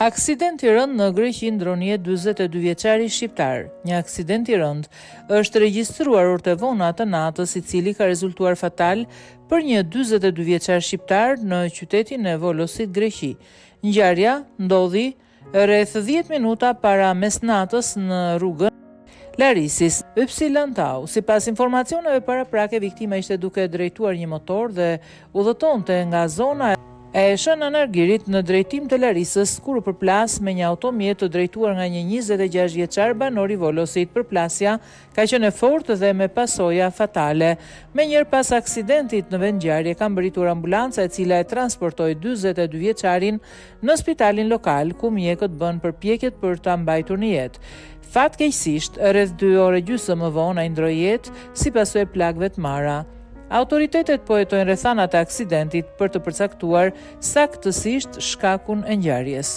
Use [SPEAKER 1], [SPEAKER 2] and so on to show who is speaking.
[SPEAKER 1] Aksident i rënd në Greqi ndron jetë 42 vjeçari shqiptar. Një aksident i rënd është regjistruar orë të vona të natës, i cili ka rezultuar fatal për një 42 vjeçar shqiptar në qytetin e Volosit, Greqi. Ngjarja ndodhi rreth 10 minuta para mesnatës në rrugën Larisis, Ypsilantau. Sipas informacioneve paraprake, viktima ishte duke drejtuar një motor dhe udhëtonte nga zona e Shën Anargjirit në drejtim të Larisës, kur u përplas me një automjet të drejtuar nga një 26 vjeçar banor i Volosit. Përplasja ka qenë e fortë dhe me pasoja fatale. Menjëherë pas aksidentit në vend ngjarje ka mbërritur ambulanca, e cila e transportoi 42 vjeçarin në spitalin lokal, ku mjekët bën përpjekjet për ta mbajtur në jetë. Fatkeqësisht, rreth 2 orë gjysmë më vonë ai ndroi jetë si pasojë plagëve të marra. Autoritetet po hetojnë rrethanat e aksidentit për të përcaktuar saktësisht shkakun e ngjarjes.